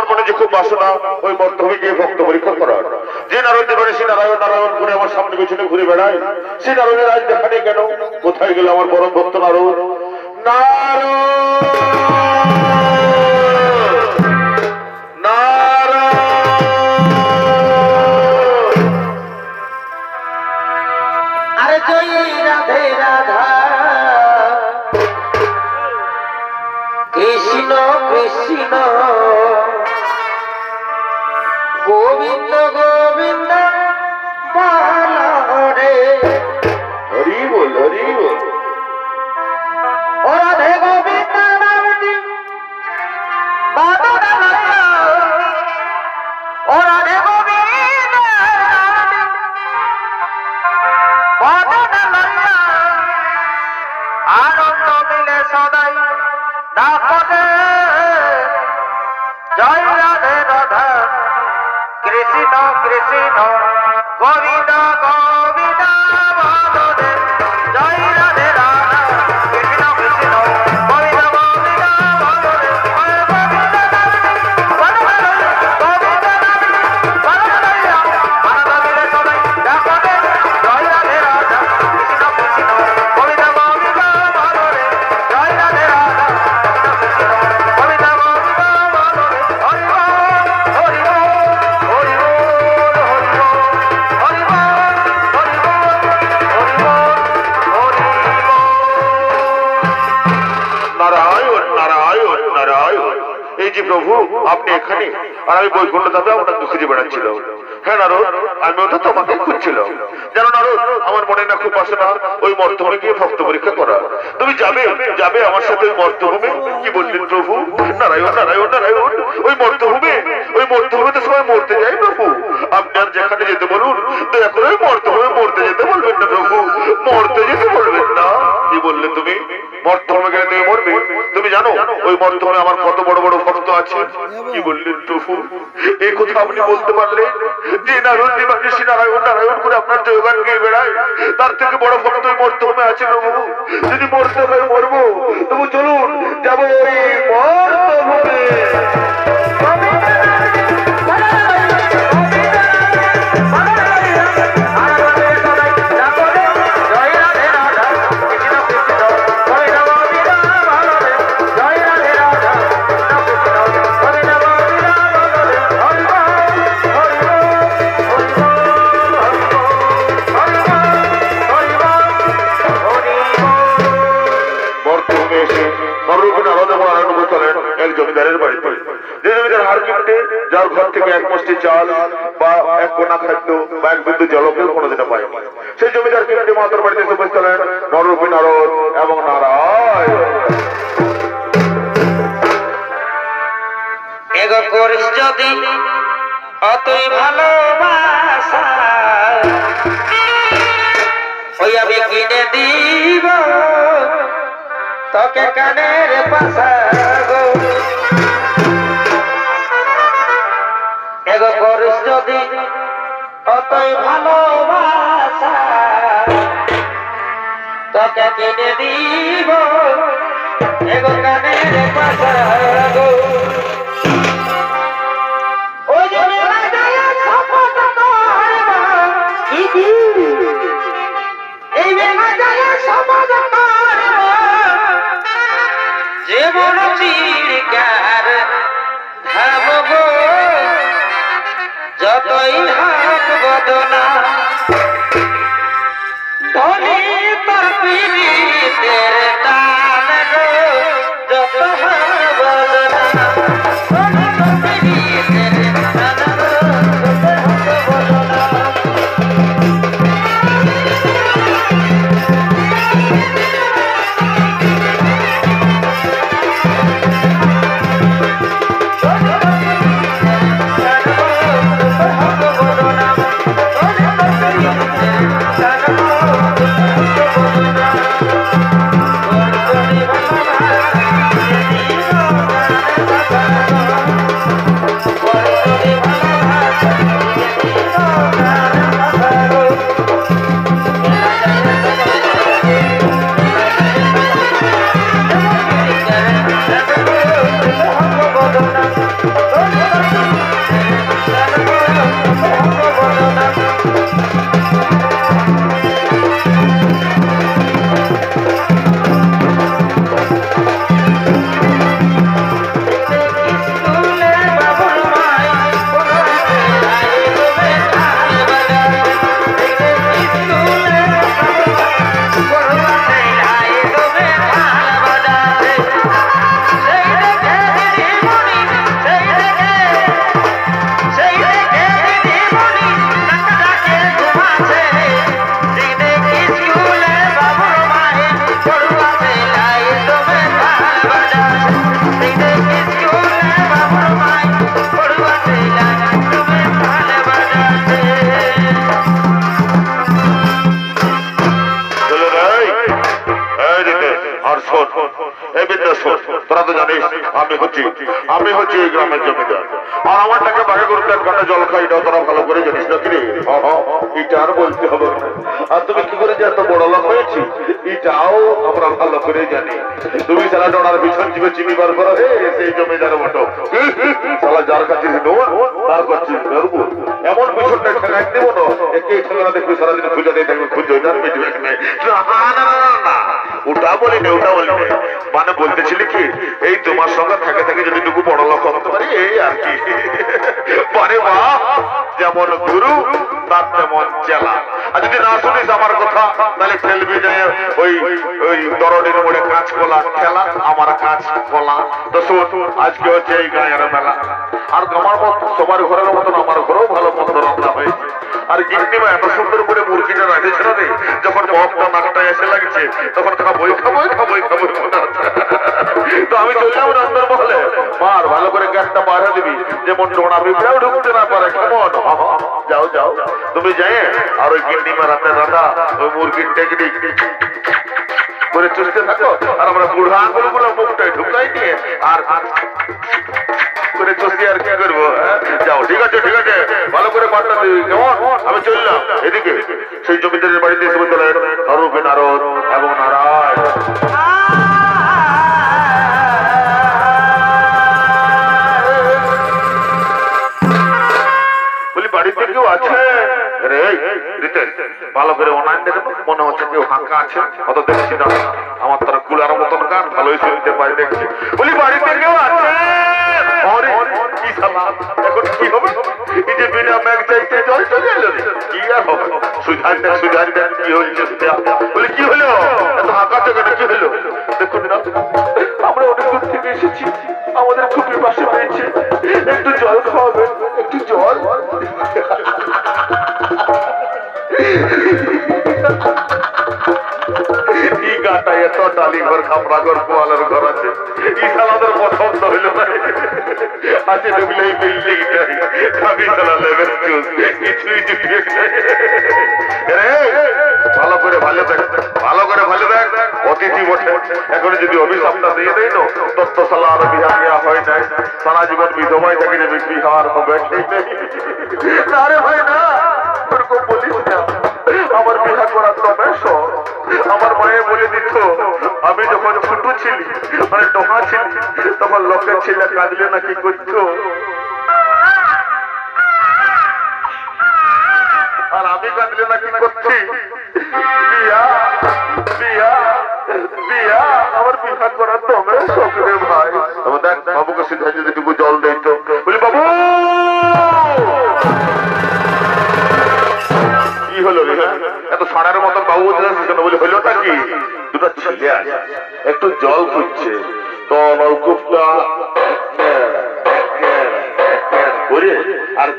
আমার মনে যে খুব বাসনা ওই মর্তভূমি গিয়ে ভক্ত পরীক্ষা করার। যে নারদে পারে সে নারায়ণ নারায়ণ করে আমার সামনে পেছনে ঘুরে বেড়ায়, সে নারদের আজ দেখা নেই কেন? কোথায় গেল আমার পরম ভক্ত নারদ? আরে জয় রাধে রাধা কৃষ্ণ কৃষ্ণ গোবিন্দ গোবিন্দ হরে হরি বল হরি বল। ও রাধে গোবিন্দ নামটি বাদন ও রাধে গোবিন্দ বাদন আনন্দ মিলে সদাই ডাকতে জয় রাধে রাধা কৃষ্ণ কৃষ্ণ গোবিন্দ গোবিন্দ বাদনে জয় রাধে রাধা কৃষ্ণ কৃষ্ণ গোবিন্দ গোবিন্দ বাদনে আনন্দ মিলে সদাই ডাকতে জয় রাধে রাধা কৃষ্ণ কৃষ্ণ গোবিন্দ গোবিন্দ বাদনে জয় রাধে রাধা গোবিন্দ গোবিন্দ বাদনে হরি হরি হরি নারায়ণ নারায়ণ নারায়ণ। এই যে প্রভু আপনি এখানে, আর আমি বৈকুণ্ঠ ধামে আপনাকে খুঁজে বেড়াচ্ছিলাম। হ্যাঁ নারদ, আমিও তো তোমাকে খুঁজছিলাম। জানো নারদ, আমার মনে না খুব বাসনা ওই মর্তভূমে গিয়ে ভক্ত পরীক্ষা করা। তুমি যাবে যাবে আমার সাথে ওই মর্তভূমে? কি বললেন প্রভু? নারায়ণ নারায়ণ নারায়ণ। ওই মর্তভূমিতে সবাই মরতে যায় প্রভু। আপনি আর যেখানে যেতে বলুন, দয়া করে ওই মর্তভূমে মরতে যেতে বলবেন না প্রভু, মরতে যেতে বলবেন না। কি বললে তুমি? মর্তভূমে গেলে তুমি মরবে? তুমি জানো ওই মর্তভূমে আমার কত বড় বড় ভক্ত আছে? কি বললেন প্রভু? এই কথা আপনি বলতে পারলে যে নারায়ণ দিবানিশী নারায়ণ নারায়ণ করে আপনার জয়গান গেয়ে বেড়ায়, তার থেকে বড় ভক্ত ওই মর্তভূমে আছে প্রভু। যদি মরতে হয় মরবো, তবু চলুন যাবো ওই মর্তভূমে। জমিদারের বাড়িতে, যে জমিদার হার কিনতে যার ঘর থেকে এক মুষ্টি চাল বা এক কোনা খাদ্য বা এক বিন্দু জলকেও কোনোদিনও পায়নি, সেই জমিদার কিনতে মাতার বাড়িতে এসে বসছিলেন নররূপী নারদ এবং নারায়ণ। এগো করিস যদি অতই ভালোবাসা, ওই আমি কিনে দিব তোকে কানের পাশা গো। এগো করিস যদি অতই ভালোবাসা, তোকে কিনে দিব এগো কানের পাশা গো। জীবন চিরকার ধাম গো, যতই হাত বদনা ধনী তোর পীড়িতের টান গো, যত হাত বদনা আমি হচ্ছে এই গ্রামের জমিদার, আর আমার টাকা বাগে করতে এক ঘন্টা জল খাই, এটাও তোরা ভালো করে জানিস না কিরে? এটা আর বলতে হবে না। আর তুমি কি করে যে এত বড় লোক হয়েছি এটাও আমরা ভালো করে জানি। তুমি সারা ডোনার পিছন চিপে চিবিবার করো হে সেই জমিদার বটো, সালা যার কাছে নোন তার কাছে গর্ব। এমন পিছনটা ঠেকাই দেবো না, একে ঠেকানা দেখবি সারাদিন খুঁজে দিয়ে দেখবে খুঁজে না মিটবে না। না ওটা বলিনি, ওটা বলিনি, মানে বলতেছিলি কি এই তোমার সঙ্গে থাকে থাকে যদি টুকু বড় লোক হতে পারি এই আর কি। মানে মা যেমন গুরু তার তেমন চেলা। আর যদি না শুনিস আমার কথা তাহলে খেলবি যে ওই ওই দরডির মোড়ে কাঁচ কলা খেলা, আমার কাঁচ কলা। তো শোন, আজকে হচ্ছে এই গায়ের মেলা, আর আমার মতো সবার ঘরের মতন আমার ঘরেও ভালো মন্দ রান্না হয়েছে। আর গিন্নিমা এত সুন্দর করে মুরগিটা রাঁধেছিল রে, যখন মহকটা নাকটা এসে লাগছে তখন টাকা বই খাবোই খাবোই খাবোই মনে হচ্ছে। তো আমি চললাম রান্নার বলে, মার ভালো করে গ্যাসটা বার হয়ে দিবি যেমন ডোনা বিপড়াও ঢুকতে না পারে। কেমন? যাও যাও তুমি যাই, আর ওই গিন্নিমা রাতে রাধা ওই মুরগির টেকনিক করে চুষতে থাকো, আর আমরা বুড়া আঙুল গুলো মুখটায় ঢুকাই নিয়ে আর করে চুষি আর কি করবো। যাও, ঠিক আছে ঠিক আছে, ভালো করে বার্তা দিবি কেমন? আমি চললাম এদিকে সেই জমিদারের বাড়িতে এসে বলতে অরূপে নারদ এবং নারায়ণ। বলি বাড়িতে কেউ আছে রে? ভালো করে অনলাইন দেখে মনে হচ্ছে কেউ ফাঁকা আছে, অত দেখছি না, আমার তারা কুলার মতন গান ভালোই শুনতে পাই দেখছি। বলি বাড়িতে কেউ আছে? এখন কি হবে? এই যে বিনা ম্যাগ চাইতে জল চলে এলো, কি আর হবে? সুধার দেখ সুধার দেখ কি হয়েছে। বলি কি হলো এত ফাঁকা কেন, কি হলো? দেখুন না, আমরা অনেক দূর থেকে এসেছি, আমাদের খুবই পাশে পেয়েছে, একটু জল খাওয়াবেন, একটু জল। এই গাটা এত ডালি ঘর খামরা ঘর পোয়ালের ঘর আছে, এই সালাদের পছন্দ হইল না। আছে ঢুকলে এই বিল্ডিংটাই খাবি সালা লেভেল চুজ, কিছুই জুটিয়ে ভালো করে ভালো দেখ, ভালো করে ভালো দেখ। অতিথি বটে, এখন যদি অভিশাপটা দিয়ে দেয় না তত্ত্ব সালা আর বিহা বিয়া হয় নাই, সারা জীবন বিধবাই থাকি যে বিহার হবে না রে ভাই না, ওরকম বলিস না। আমার বিহা করার তবে আমার মায়ে বলে দিত, আমি যখন ছোট ছিলি মানে টোকা ছিলি তখন লোকের ছেলে কাঁদলে না কি করতো, আর আমি কাঁদলে না কি করছি? বিয়া বিয়া বিয়া, আমার বিহা করার তবে শখরে ভাই। দেখ বাবুকে সিদ্ধা যেটুকু জল দিত, বলি বাবু কি হলো রে? এত সাড়ার মতন বাবু বলি হইলোটা কি? দুটো ছেলে আছে একটু জল খুঁজছে, তো নলকূপটা করে আর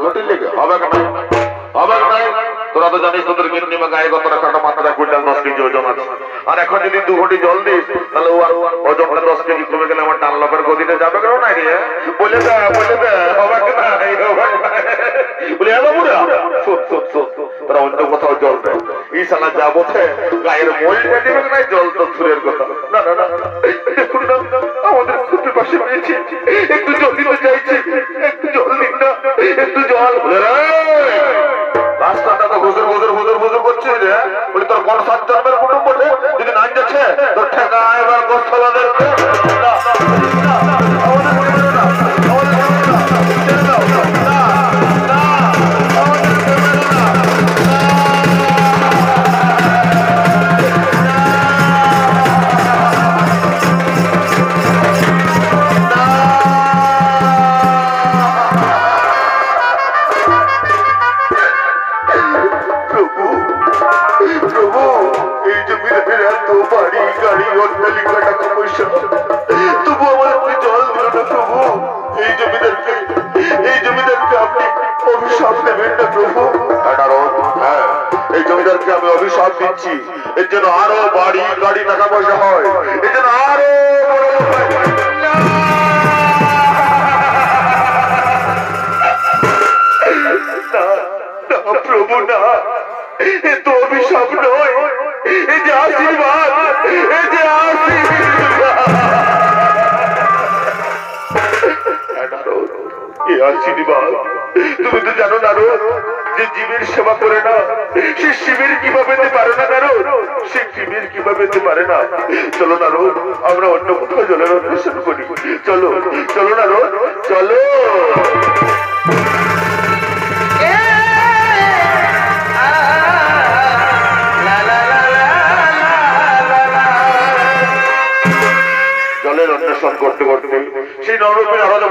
ঘটে লেগে হবে কেন? হবে না? তোরা তো জানিস তোদের গিন্নিমা গায়ে গত রাখাটা মাথাটা কুইন্টাল 10 কেজি ওজন আছে, আর এখন যদি 2 ঘটি জল দিস তাহলে ও ওজনটা 10 কেজি কমে গেলে আমার ডান লোকের গদিতে যাবে কেন? নাই রে বলে দে হবে না বলে বাবুরা তোরা অন্য কোথাও জল দেয়, এই সালা যা বোঝে গায়ের মইলটা দিবে না, জল তো দূরের কথা। না না না, দেখুন না আমাদের খুবই পাশে পেয়েছে, একটু জল দিতে চাইছে, একটু জল দিন না, একটু জল। রাস্তাটা তো হুজুর হুজুর হুজুর হুজুর করছিস রে, বলি তোর কোন সাত জন্মের কুটুম বটে, যদি না যাচ্ছে তোর ঠেকা এবার গোস্তলাদের আমি অভিশাপ দিচ্ছি, এর জন্য আরো বাড়ি গাড়ি টাকা পয়সা হয়, এর জন্য আরো প্রভু না, এ তো অভিশাপ নয়, এ যে আশীর্বাদ, এ যে আশীর্বাদ। এ আশীর্বাদ তুমি তো জানো না যে জীবের সেবা করে না সে শিবের কিভাবে পেতে পারে না নারো সে শিবের কিভাবে পেতে পারে না। চলো নারো আমরা অন্য কোথাও জলের অন্বেষণ করি। চলো চলো নারো চলো। জলের অন্বেষণ করতে করতে সেই নররূপী নারদ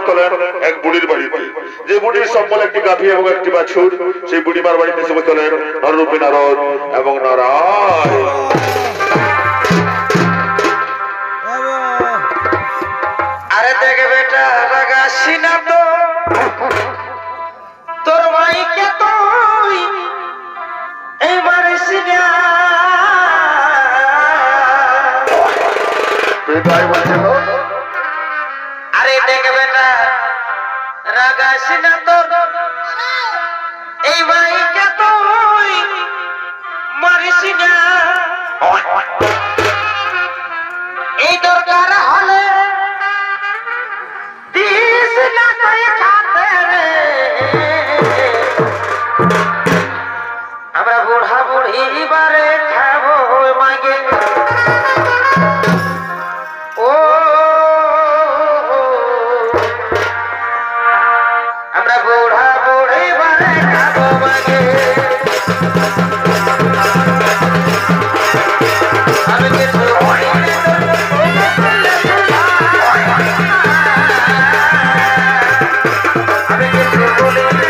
চলেন এক বুড়ির বাড়িতে, যে বুড়ির সম্বল একটি গাভী এবং একটি বাছুর। সেই বুড়িমার বাড়িতে এসে চলেন নররূপী নারদ এবং নারায়ণ। আরে দেখে বেটা লাগাসি না তো তোর ভাইকে তুই এইবার সিনা আরে দেখে বেটা রাগাসি না তোর এই ভাইকে তুই মারিস না। এই দরকার হলে দিস না তুই খাতে রে। আমরা বুড়া বুড়ি বারে খাবো মাগে ও আমরা বুড়া বুড়ি বারে খাবো মাগে। আমি কিছু বলিনি আমি কিছু বলিনি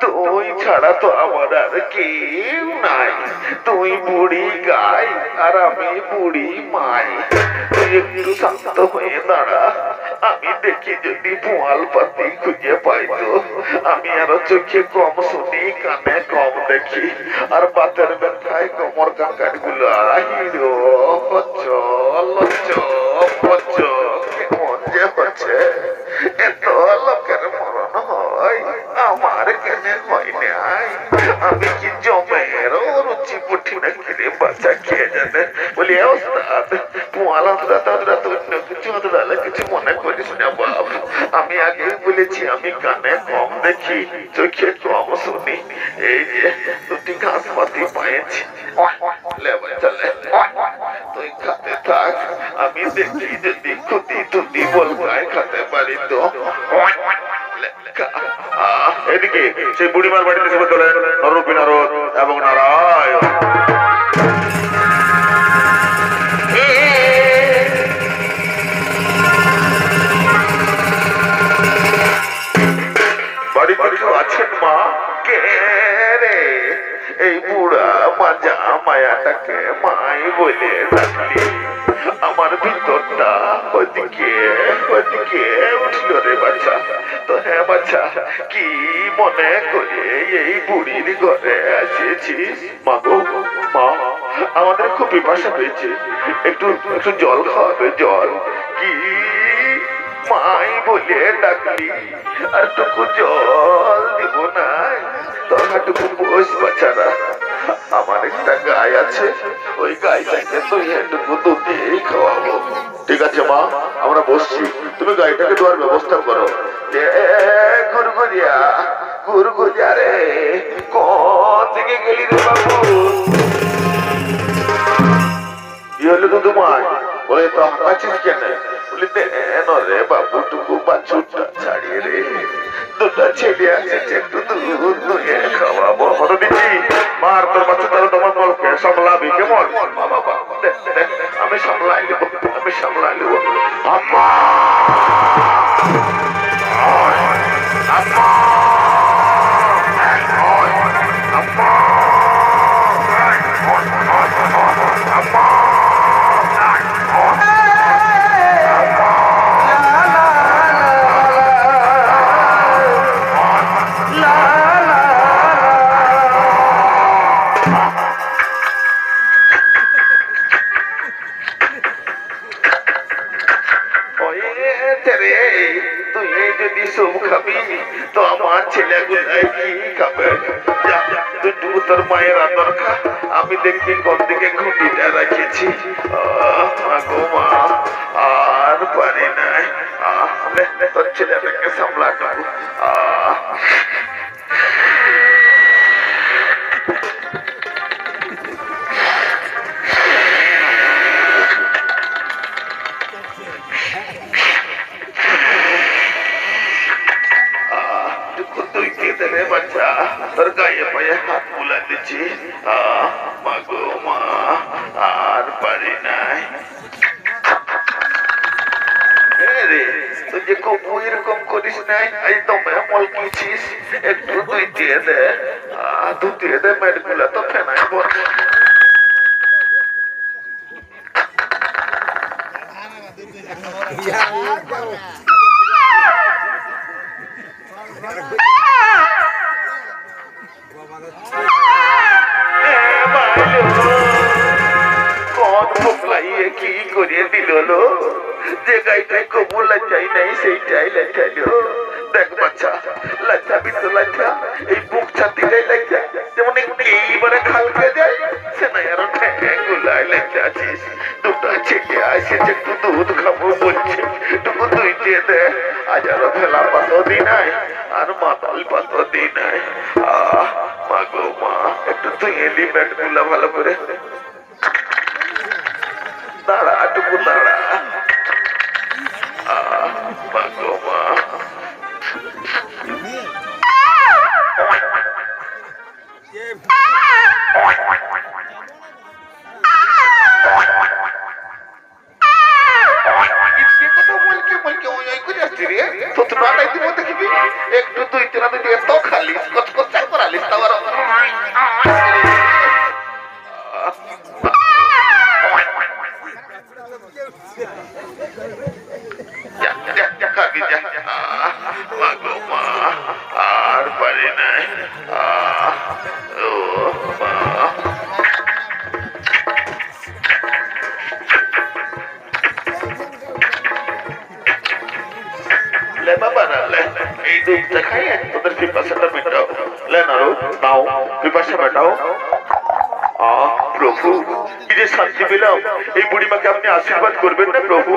তুই ছাড়া তো আমার আর কেউ নাই। তুই বুড়ি গাই আর আমি বুড়ি মাই। তুই একটু শান্ত হয়ে দাঁড়া, আমি দেখি যদি পোয়াল পাতি খুঁজে পাই তো। আমি আরো চোখে কম শুনি, কানে কম দেখি, আর বাতের ব্যথায় কোমর কাকাট গুলো আহিরো চল কেমন যে হচ্ছে। এত লোকের মরণ হয়, আমার কেন হয় নাই? আমি কি জমের রুচি পুঠি না খেলে বাচ্চা খেয়ে যাবে বলি ওস্তাদ পোয়াল অন্য কিছু মনে করিস না বাপ। আমি আগে বলেছি আমি কানে কম দেখি, চোখে কম শুনি। এই যে দুটি ঘাস পাতি পাইছি, তুই খাতে থাক, আমি দেখি যদি খুদি টুদি বল গায়ে খাতে পারি তো। এদিকে সেই বুড়িমার বাড়িতে সবাই তোলেন নররূপী নারদ এবং নারায়ণ। বাড়িতে কেউ আছেন মা? কে রে? এই বুড়া মাজা মায়াটাকে মাই বলে ডাকলি, আমার ভিতরটা ওদিকে উঠল রে বাচ্চা। তো হ্যাঁ বাচ্চা, কি মনে করে এই বুড়ির ঘরে আসিয়েছিস? মা গো মা, আমাদের খুব পিপাসা পেয়েছে, একটু জল খাওয়াবে, জল। কি মাই বলে ডাকলি, আর টুকু জল দিব না? তোরটুকু বস বাচ্চারা, আমার একটা গাই আছে, ওই গাইটাকে তুই এটুকু দুধ দিয়েই খাওয়াবো। ঠিক আছে মা, আমরা বসছি, তুমি গাইটাকে দেওয়ার ব্যবস্থা করো। গুরগুরিয়া রে, কোন দিকে গেলি রে বাবু? কি হলো দুধু মাই? বলে তো হাঁকাছিস কেন? বলি দেন রে বাবুটুকু বাছুরটা ছাড়িয়ে রে, দুটা ছেলে আছে, একটু দুধ দুয়ে খাওয়াবো। হতো দিচ্ছি মার, তোর বাচ্চা তাহলে তোমার বলকে সামলাবি কেমন? বাবা আমি সামলাই নেবো, আমি সামলাই নেবো। আম্মা আম্মা ছেলে গুলাই কি খাবে? যা তুই টুকু তোর মায়ের আদর খা, আমি দেখবি কোন দিকে খুঁটিটা রেখেছি। মা গো মা, আর পারি নাই। তোর ছেলেটাকে সামলা টুকু। বাচ্চা তোর গায়ে পায়ে হাত বুলা দিচ্ছি। মা গো মা, আর পারি নাই। রে তুই যে কবু এরকম করিস নাই, আজ দমে মলকিছিস, একটু দুই দিয়ে দে, ধুতিয়ে দে, মেয়েগুলা তো ফেনায় বল। কি করিয়ে দিল যে গাইটাই কবু লাচাই নাই সেইটাই লাচাইল। দেখ বাচ্চা, লাচাবি তো লাচা, এই বুক ছাতিটাই লাচা, যেমন এইবারে খালকে যায় সে নাই আরো গুলাই লাচাছিস। দুটা ছেলে আসেছে, একটু দুধ খাবো বলছে, টুকু দুই দিয়ে দে। আজ আরো ভেলা পাতো দি নাই, আর মাতাল পাতো দি নাই। মা গো মা, একটু ধুয়ে দি ব্যাট গুলা ভালো করে। দাঁড়া টুকু দাঁড়া। মা গো মা, একটু তুই তেরা তুই এত খালিস, কচকচা করালিস, তাও আর পারি নাই। এই দুধটা খাইয়ে তোদের পিপাসাটা মেটাও। লে নাও, নাও পিপাসা মেটাও। প্রভু, কি যে শান্তি পেলাম। এই বুড়িমাকে আপনি আশীর্বাদ করবেন না প্রভু?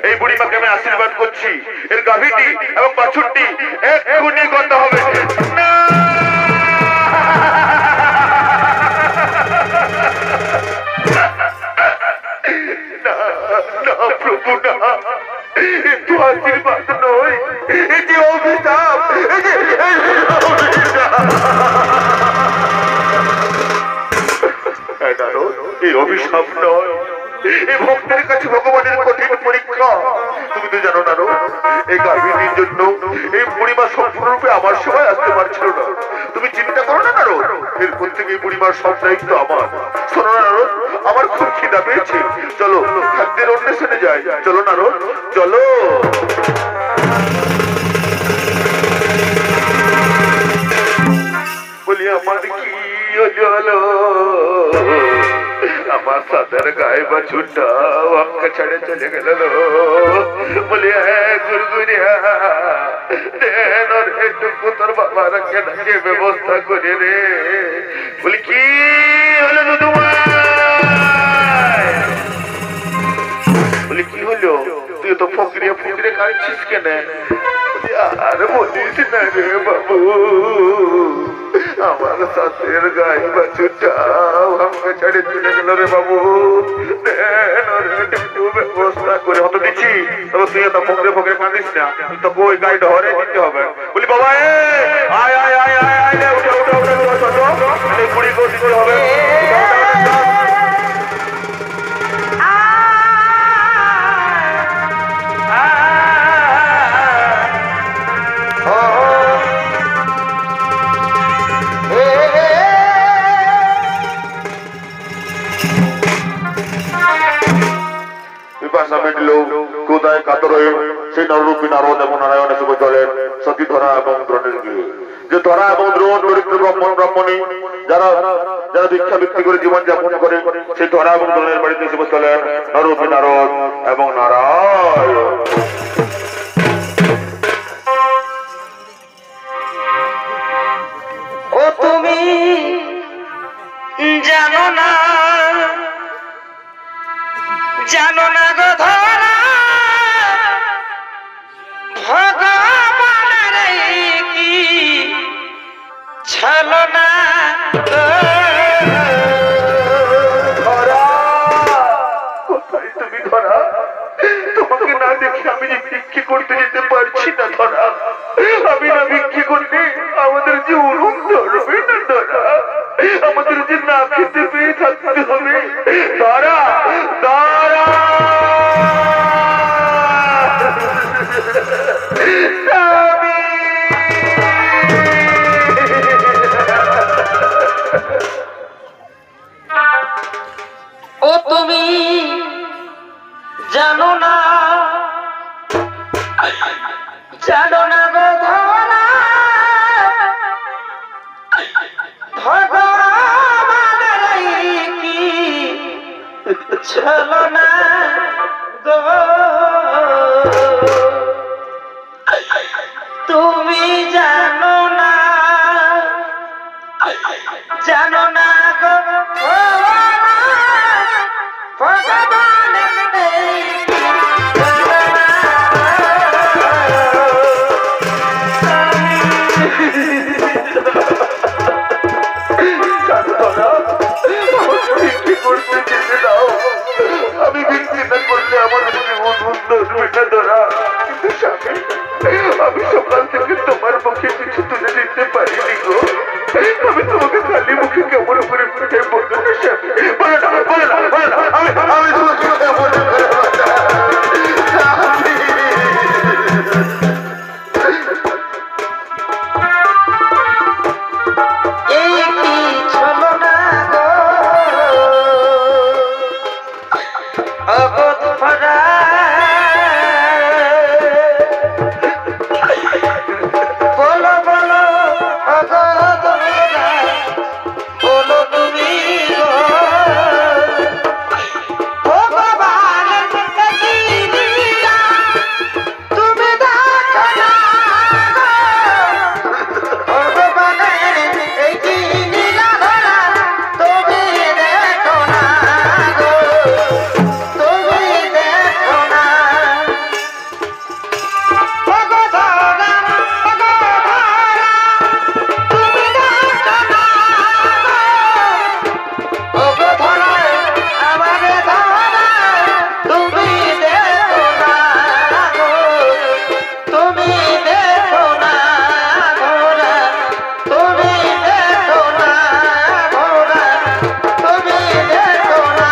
এই বুড়িমাকে আমি আশীর্বাদ করছি, এর গাভীটি এবং বাছুরটি এক্ষুনি গন্ধ হবে না। প্রভু না, একটু আশীর্বাদ নয়, এই যে অভিশাপ, এই অভিশাপ নয়, এই ভক্তের কাছে ভগবানের কঠিন পরীক্ষা। তুমি তো জানো না, এই গাভীটির জন্য এই বুড়িমা সম্পূর্ণরূপে আমার সময় আসতে পারছিল না। তুমি চিন্তা করো না নারদ, এরপর থেকে এই বুড়িমার সব দায়িত্ব আমার। শোনো নারদ, আমার খুব খিদা পেয়েছে, চলো খাদ্যের অন্বেষণে যাই। চলো নারদ, চলো। বলি আমার কি হলো, আমার সাদের গায়ে বাছুরটা আমাকে ছেড়ে চলে গেল। বলি গুরগুরিয়া দেন একটু তোর বাবার ডাকে ব্যবস্থা করে রে। বলি কি হলো দুদুমা? বলি কি হলো, তুই তো ফকরিয়া ফকরিয়া কাঁদছিস কেন? আর বলিস না রে বাবু, আমার সাথের গায়ে বাছুরটা আমাকে ছেড়ে চলে গেল রে বাবু। একটু ব্যবস্থা করে হতো দিচ্ছি, তবে তুই এত ফকরে ফকরে কাঁদিস না, তোকে ওই গায়ে ধরে দিতে হবে। বলি বাবা আয় আয় আয় আয় আয়, উঠে উঠে উঠে উঠে বুড়ি করে দিতে হবে। কোথায় কাতর হয়ে সেই নররূপী নারদ এবং নারায়ণ এসে চলেন সতী ধরা এবং দ্রোণের গৃহে। যে ধরা এবং দ্রোণ দরিদ্র ব্রাহ্মণ ব্রাহ্মণী যারা যারা ভিক্ষা বৃত্তি করে জীবন যাপন করে, সেই ধরা এবং দ্রোণের বাড়িতে এসে চলেন নররূপী নারদ এবং নারায়ণ। জানো না গো ধরা ভগবানের কি ছলনা কোথায় তুমি ধরা? তোমাকে না দেখে আমি যে ভিক্ষে করতে যেতে পারছি না ধরা। আমি না ভিক্ষে করলে আমাদের যে উনুন ধরবে না ধরা, আমাদের যে না খেতে পেয়ে থাকতে হবে ধরা ধরা। ও তুমি জানো না গো ধরা ভগবানের কি ছলনা গো তুমি জানো না গো ভগবানের কি আমি ভিক্ষে না করলে আমাদের জীবন ধরবে না ধরা। কিন্তু স্বামী, আমি সকাল থেকে তোমার মুখে কিছু তুলে দিতে পারিনি গো। আমি তোমাকে খালি মুখে কেমন করে করে বলবো না স্বামী? বলে না আমি তোমাকে কেমন করে এই কি ছলনা গো অবোধ ভরা বলো অবোধ ভরা বলো তুমি গো ভগবানের কি লীলা তুমি দেখো না গো ভগবানের কি লীলা ধরা তুমি দেখো না গো তুমি দেখো না ভগবান তুমি দেখো না গো ধরা আমারে ধরা তুমি দেখো না গো তুমি দেখো না ধরা তুমি দেখো না ধরা তুমি দেখো না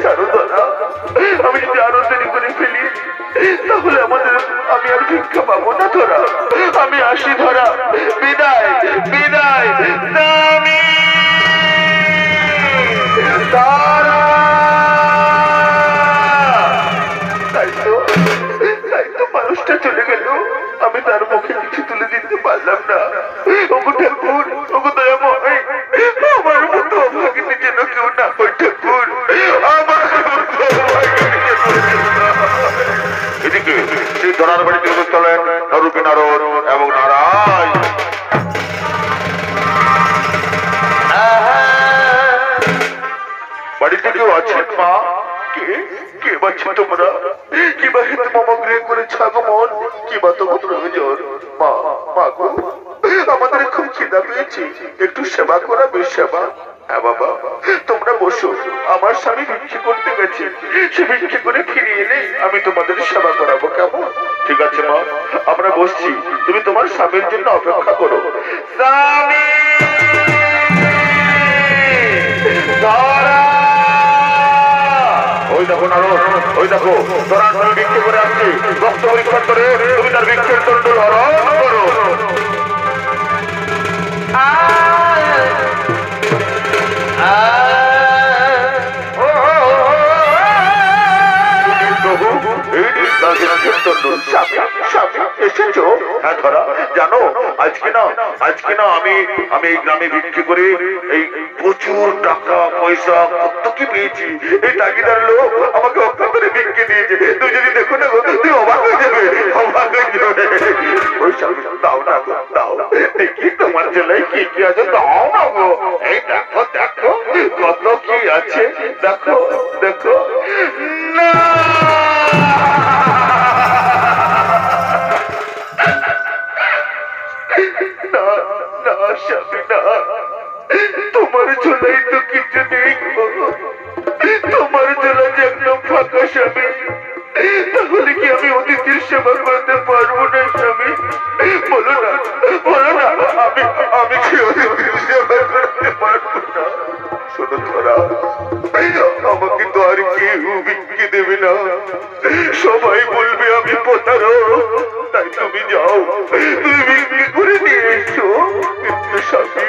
জানো ধরা, আমি যদি আরো দেরি করে ফেলি তাহলে আমি আর ভিক্ষা পাবো না ধরা। আমি আসি ধরা, বিদায় বিদায়। স্বামী ধরা। তাই তো মানুষটা চলে গেল, আমি তার মুখে কিছু তুলে দিতে পারলাম না। ওগো ঠাকুর, ওগো দয়াময়, আমার মতো অভাগিনী যেন কেউ না হয় ঠাকুর, আমার মতো অভাগিনী যেন কেউ না হয়। এদিকে সেই ধরার বাড়িতে চলেন নরূপী নারদ এবং নারায়ণ। বাড়িতে কেউ আছেন মা? কে বাচ্চা তোমরা? কি বা হেতু মামা গৃহে করেছ আগমন? কি বা তোমার প্রয়োজন? মা গো, আমাদের খুব খিদা পেয়েছে, একটু সেবা করাবে সেবা? হ্যাঁ বাবা, তোমরা বসো। আমার স্বামী ভিক্ষে করতে গেছে, সে ভিক্ষে করে ফিরে এলে আমি তোমাদের সেবা করাবো, কেমন? ঠিক আছে মা, আমরা বসছি, তুমি তোমার স্বামীর জন্য অপেক্ষা করো। স্বামী ওই দেখো নারদ, ওই দেখো ধরার স্বামী ভিক্ষে করে আসছে। রক্ত পরীক্ষা করে তুমি তার ভিক্ষের দণ্ড হরণ করো। জানো আজকে না আমি এই গ্রামে বিক্রি করে এই প্রচুর টাকা পয়সা কত কি পেয়েছি। এই টাকিদার লোক আমাকে অক্ষা করে বিক্রি দিয়েছে। তুই যদি দেখো না তুই অবাক হয়ে যাবে, অবাক হয়ে যাবে। ওই দাও না দাও। তোমার ছেলে কি কি আছে দাও না গো। এই দেখো দেখো কত কি আছে, দেখো দেখো। না না না স্বামী না, তোমার ঝোলাই তো কিছু নেই গো। তোমার ঝোলা যে একদম ফাঁকা স্বামী, তাহলে কি আমি অতিথির সেবা করতে পারবো না স্বামী? বলো না বলো না, আমি কি অতিথির সেবা করতে পারবো না? শোনো ধরা, আমাকে তো আর কেউ বিক্রি দেবে না, সবাই বলবে আমি প্রতারক। তাই তুমি যাও, তুমি বিক্রি করে নিয়ে এসো। কিন্তু স্বামী,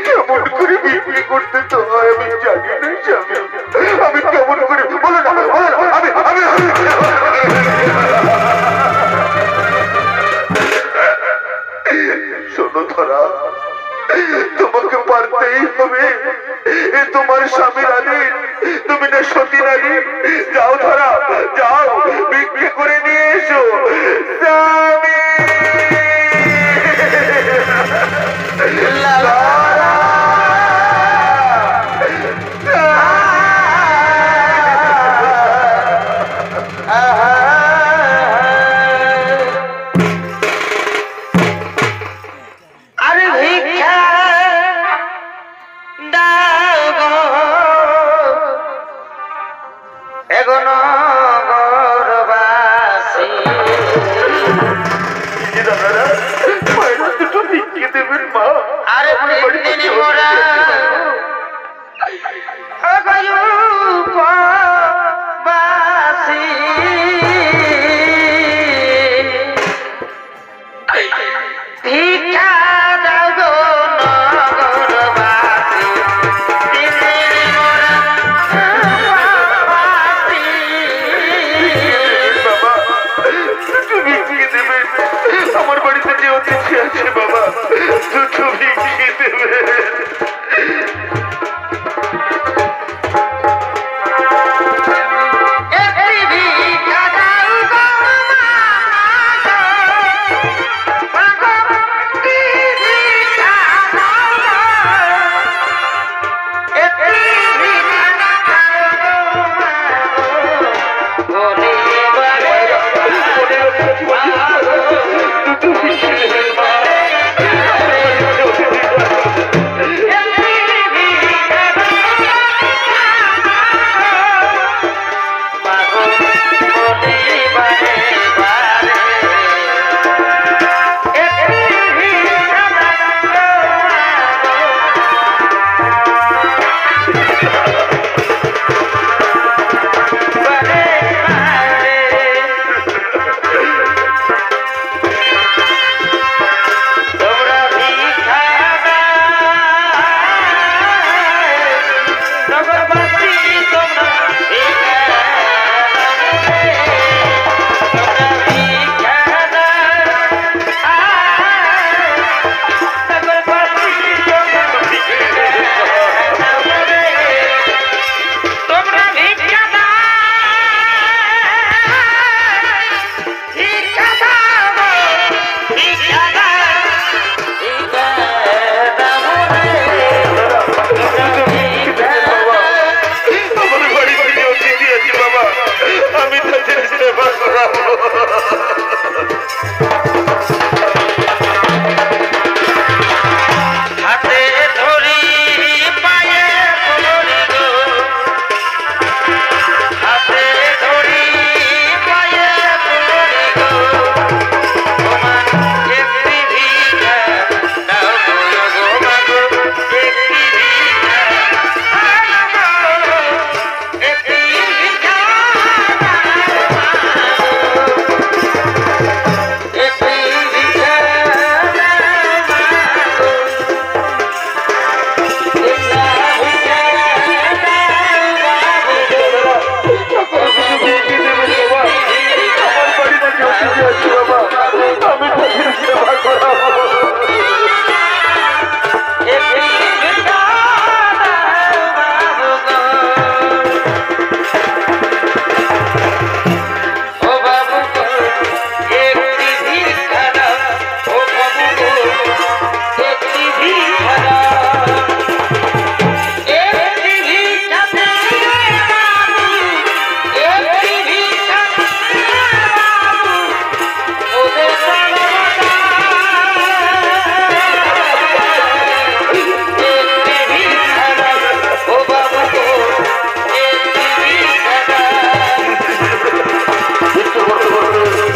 কেমন করে বিক্রি করতে তো হয় আমি জানি না স্বামী। আমি কেমন করে বলো না, বলো না, আমি শোনো ধরা, তোমাকে পারতেই হবে, এ তোমার স্বামীর আদেশ। তুমি না সতী নারী, যাও ধরা, যাও বিক্রি করে নিয়ে এসো। স্বামী আরে ভিক্ষা দাও গো এগোনো গরবাসী। দাদারা মায়েরা দুটো বিক্রি দেবেন মা। আরে দিন মোরা বাসী ভিক্ষা দাও গো নগরবাসী। দিন মোরা বাসী। বাবা দুটো বিক্রি দেবেন, আমার বাড়িতে যে অতিথি আছে বাবা, দুটো বিক্রি দেবেন। একটি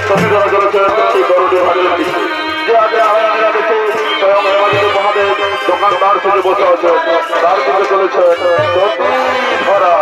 সতীদারা চলেছেন এই গরুটি ভাজের দিকে যে আগে আগে দেখে স্বয়ং হেমাদিত মহাদেব দোকানদার থেকে বসে আছে তার দিকে চলেছেন সতী ধরা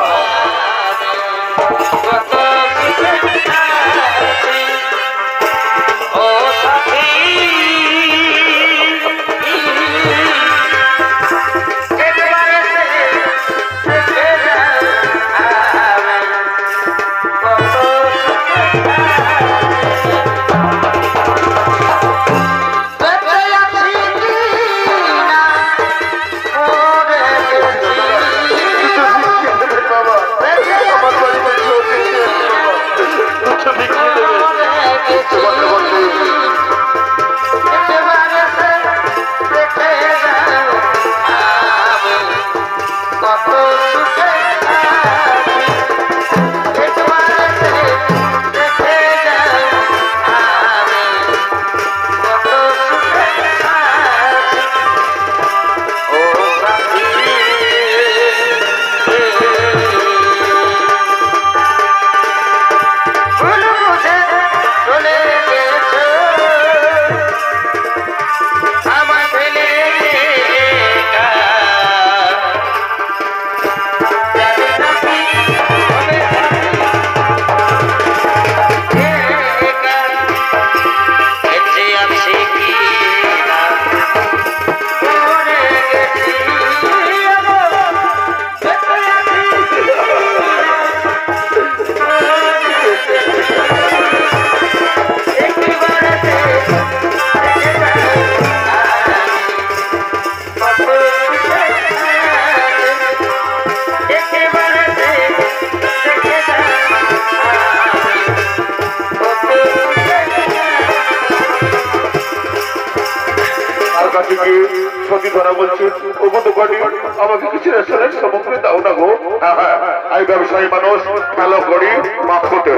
সতী ধরা বলছে ও মতো গাড়ি আমাকে কিছু রেশনের সামগ্রী দাও না গো। হ্যাঁ হ্যাঁ আমি ব্যবসায়ী মানুষ ভালো করি মাপ করতে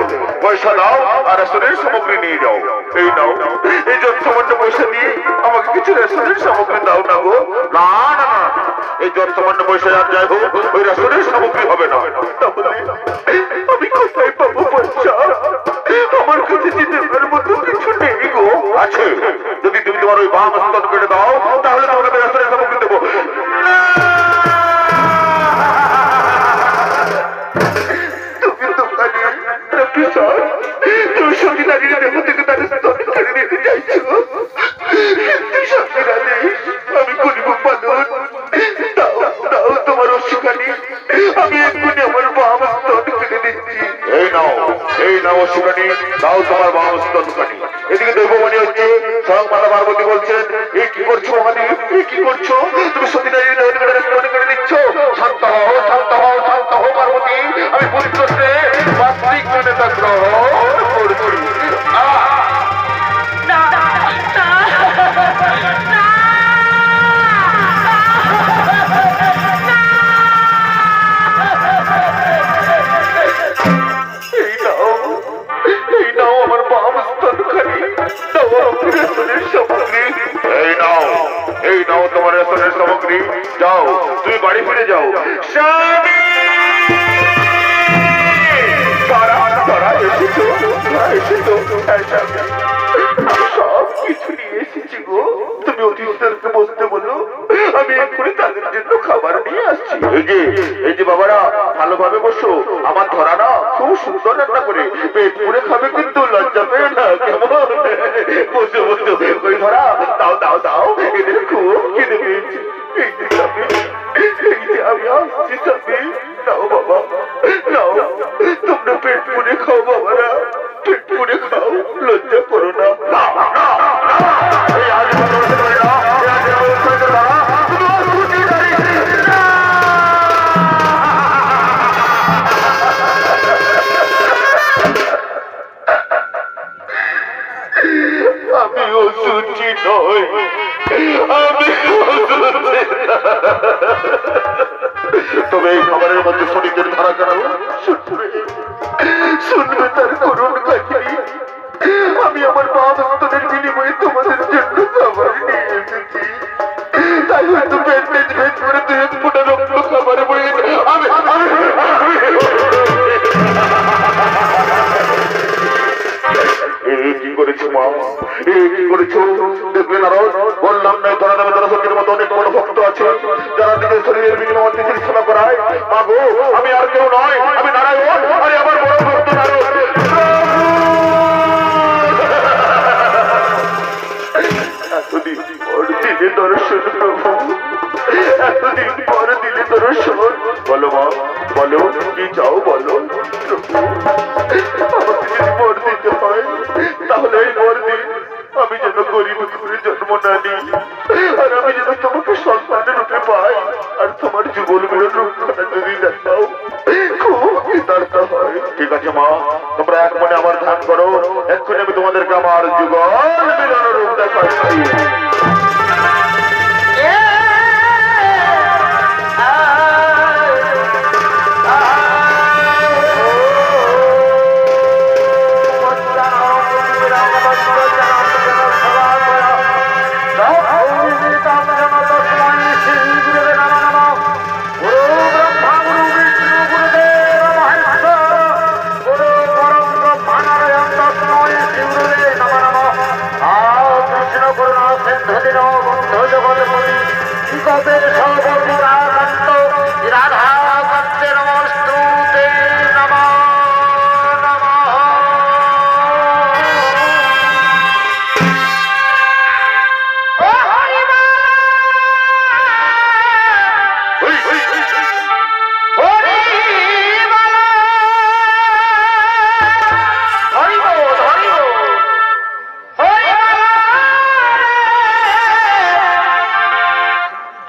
পয়সা দাও আর রেশনের সামগ্রী নিয়ে যাও। এই নাও এই যৎসামান্য পয়সা দিয়ে আমাকে কিছু রেশনের সামগ্রী দাও না গো। না না না এই যৎসামান্য পয়সা আর যাই হোক ওই রেশনের সামগ্রী হবে না। তাহলে আমি কোথায় পাবো পয়সা? আমার কাছে দিতে মতো কিছু নেই গো। আছে যদি তুমি তোমার ওই বাম স্তন কেটে দাও তাহলে তোমাকে রেশনের সামগ্রী দেবো। তুমি দোকানে তুমি সঙ্গীতারির দেহ থেকে তাদের স্তন কেড়ে নিতে চাইছো কিন্তু সঙ্গীরা নেই। আমি গরিব মানুষ। দাও দাও তোমার অস্বীকারী আমি এক্ষুনি আমার বাম স্তন কেটে দিচ্ছি। এই নাও অস্বীকারী দাও তোমার বাম স্তন কাটি। এদিকে দেবমণি হচ্ছে স্বয়ং মাতা পার্বতী বলছেন এই কি করছো মহাদেব এই কি করছো? তুমি সতীদারির দেহ থেকে স্তন কেটে দিচ্ছ। শান্ত হও শান্ত হও শান্ত হও পার্বতী আমি পুত্রকে বাস্তিক নেতা গ্রহণ করছি। এই নাও আমার বাম স্তন খালি দাও আমাকে রেশনের সামগ্রী। এই নাও তোমার রেশনের সামগ্রী। যাও তুমি বাড়ি ফিরে যাও। স্বামী তারা এসেছো সব কিছু নিয়ে এসেছি গো। তুমি অতিথিদেরকে বসতে বলো আমি এক্ষুনি তাদের জন্য খাবার নিয়ে আসছি। এই যে বাবারা ভালোভাবে বসো। আমার ধরা না খুব সুন্দর রান্না করে পেট পুরে খাবে কিন্তু লজ্জা পেয়ে না কেমন? বসে বসে ওই ধরা দাও দাও দাও এদের খুব খেতে পেয়েছি। এই যে আমি আসছি স্বামী নাও বাবা নাও তোমরা পেট পুরে খাও বাবারা পেট পুরে খাও লজ্জা করো না। আমি অসুচি নই আমি তবে এই খাবারের মধ্যে শরীরের ধারা কেন শুনবে তার করুণ কাহিনী। আমি আমার বাম স্তনের বিনিময়ে তোমাদের জন্য খাবার নিয়ে এসেছি। তাই হয়তো ভেদ করে দু এক ফোঁটা রক্ত খাবারে বয়ে আমি করেছো মা, এ কি করেছো? দেখলে নারদ, বললাম না ধরা দেবে ধরা সত্যির মতো অনেক বড় ভক্ত আছে যারা নিজের শরীরের বিনিময়ে অতিথির সেবা করায়। মা গো, আমি আর কেউ নয়, আমি নারায়ণ, আরে আমার বড় ভক্ত নারদ। এতদিন পর দিলে দর্শন প্রভু, এতদিন পর দিলে দর্শন। বলো মা, বলো কি চাও বলো। আমাকে যদি বর দিতে হয় তাহলে এই বর দিন আমি যেন গরিব ঘুরে জন্ম না নিই, আর আমি যেন তোমাকে সন্তানের রূপে পাই, আর তোমার যুগল মিলন রূপখানা যদি দেখাও খুব কৃতার্থ হয়। ঠিক আছে মা, তোমরা এক মনে আমার ধ্যান করো, এক্ষুনি আমি তোমাদেরকে আমার যুগল মিলন রূপ দেখাই।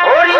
হরি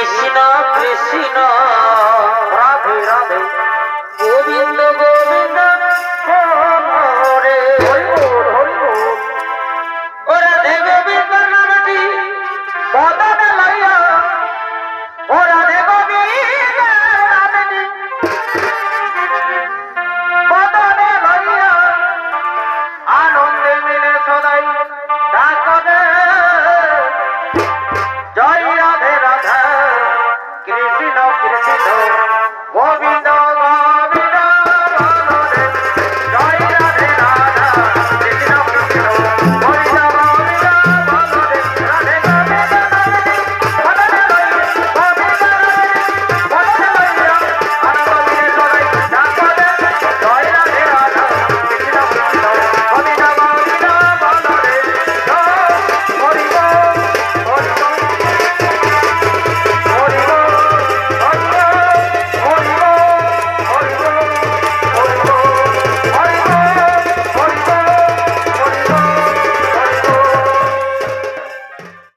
কৃষ্ণ কৃষ্ণ